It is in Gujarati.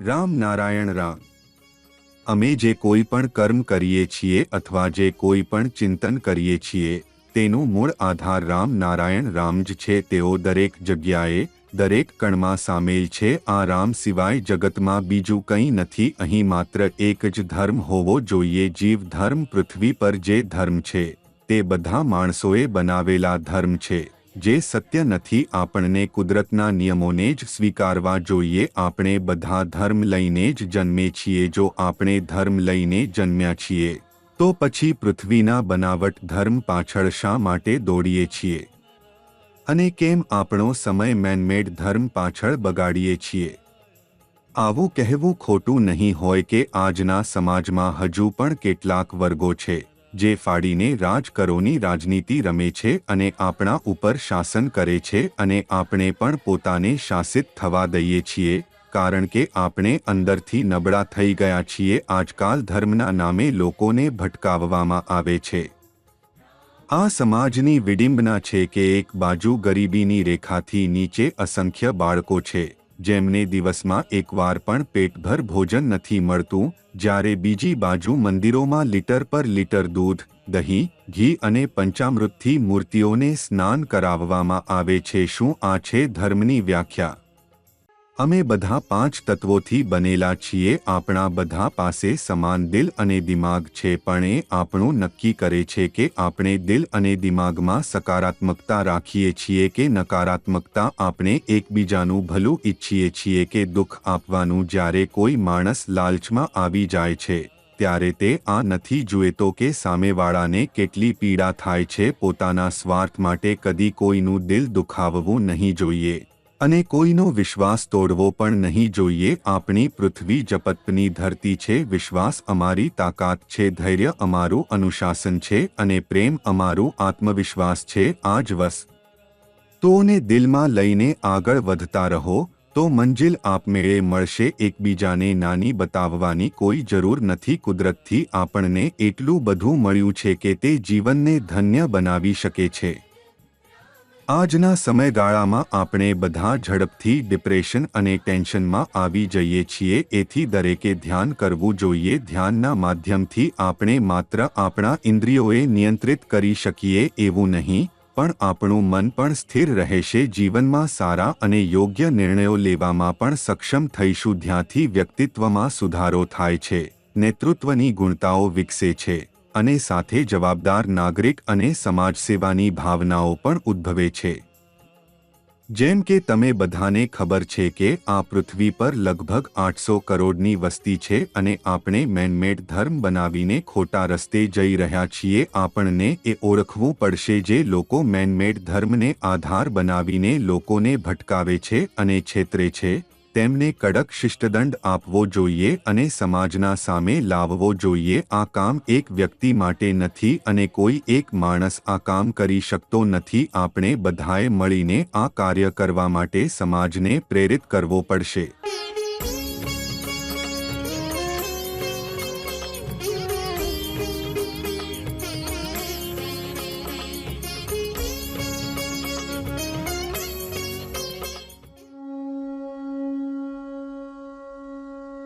રામ નારાયણ રામ। અમે જે કોઈ પણ કર્મ કરીએ છીએ અથવા જે કોઈ પણ ચિંતન કરીએ છીએ તેનું મૂળ આધાર રામ નારાયણ રામ જ છે। તેઓ દરેક જગ્યાએ દરેક કણમાં સામેલ છે। આ રામ સિવાય જગતમાં બીજું કંઈ નથી। અહીં માત્ર એક જ ધર્મ હોવો જોઈએ, જીવ ધર્મ। પૃથ્વી પર જે ધર્મ છે તે બધા માણસોએ બનાવેલા ધર્મ છે, જે સત્ય નથી। આપણને કુદરતના નિયમોને જ સ્વીકારવા જોઈએ। આપણે બધા ધર્મ લઈને જ જન્મે છીએ। જો આપણે ધર્મ લઈને જન્મ્યા છીએ તો પછી પૃથ્વીના બનાવટ ધર્મ પાછળ શા માટે દોડીએ છીએ અને કેમ આપણો સમય મેનમેડ ધર્મ પાછળ બગાડીએ છીએ? આવું કહેવું ખોટું નહીં હોય કે આજના સમાજમાં હજુ પણ કેટલાક વર્ગો છે જે ફાડીને રાજકરોની રાજનીતિ રમે છે અને આપણા ઉપર શાસન કરે છે, અને આપણે પણ પોતાને શાસિત થવા દઈએ છીએ કારણ કે આપણે અંદરથી નબળા થઈ ગયા છીએ। આજકાલ ધર્મના નામે લોકોને ભટકાવવામાં આવે છે। આ સમાજની વિડિંબના છે કે એક બાજુ ગરીબીની રેખાથી નીચે અસંખ્ય બાળકો છે જેમને દિવસમાં એકવાર પણ પેટભર ભોજન નથી મળતું, જ્યારે બીજી બાજુ મંદિરોમાં લીટર પર લીટર દૂધ, દહીં, ઘી અને પંચામૃતથી મૂર્તિઓને સ્નાન કરાવવામાં આવે છે। શું આ છે ધર્મની વ્યાખ્યા? અમે બધા 5 તત્વોથી બનેલા છીએ। આપણા બધા પાસે સમાન દિલ અને દિમાગ છે, પણ એ આપણું નક્કી કરે છે કે આપણે દિલ અને દિમાગમાં સકારાત્મકતા રાખીએ છીએ કે નકારાત્મકતા। આપણે એકબીજાનું ભલું ઈચ્છીએ છીએ કે દુઃખ આપવાનું। જ્યારે કોઈ માણસ લાલચમાં આવી જાય છે ત્યારે તે આ નથી જોતો કે સામેવાળાને કેટલી પીડા થાય છે। પોતાના સ્વાર્થ માટે કદી કોઈનું દિલ દુખાવવું નહીં જોઈએ અને કોઈનો વિશ્વાસ તોડવો પણ નહીં જોઈએ। આપણી પૃથ્વી જપતની ધરતી છે। વિશ્વાસ અમારી તાકાત છે, ધૈર્ય અમારું અનુશાસન છે અને પ્રેમ અમારું આત્મવિશ્વાસ છે। આ જ વસ્તુઓને દિલમાં લઈને આગળ વધતા રહો તો મંજિલ આપમેળે મળશે। એકબીજાને નાની બતાવવાની કોઈ જરૂર નથી। કુદરતથી આપણને એટલું બધું મળ્યું છે કે તે જીવનને ધન્ય બનાવી શકે છે। આજના સમયગાળામાં આપણે બધા ઝડપથી ડિપ્રેશન અને ટેન્શનમાં આવી જઈએ છીએ। એથી દરેકે ધ્યાન કરવું જોઈએ। ધ્યાનના માધ્યમથી આપણે માત્ર આપણા ઇન્દ્રિયોએ નિયંત્રિત કરી શકીએ એવું નહીં, પણ આપણું મન પણ સ્થિર રહેશે। જીવનમાં સારા અને યોગ્ય નિર્ણયો લેવામાં પણ સક્ષમ થઈશું। ધ્યાનથી વ્યક્તિત્વમાં સુધારો થાય છે, નેતૃત્વની ગુણતાઓ વિકસે છે અને સાથે જવાબદાર નાગરિક અને સમાજસેવાની ભાવનાઓ પણ ઉદ્ભવે છે। જેમ કે તમે બધાને ખબર છે કે આ પૃથ્વી પર લગભગ 800 કરોડની વસ્તી છે અને આપણે મેનમેડ ધર્મ બનાવીને ખોટા રસ્તે જઈ રહ્યા છીએ। આપણને એ ઓળખવું પડશે જે લોકો મેનમેડ ધર્મને આધાર બનાવીને લોકોને ભટકાવે છે અને છેતરે છે, તેમને કડક શિષ્ટદંડ આપવો જોઈએ અને સમાજના સામે લાવવો જોઈએ। આ કામ એક વ્યક્તિ માટે નથી અને કોઈ એક માણસ આ કામ કરી શકતો નથી। આપણે બધાએ મળીને આ કાર્ય કરવા માટે સમાજને પ્રેરિત કરવો પડશે।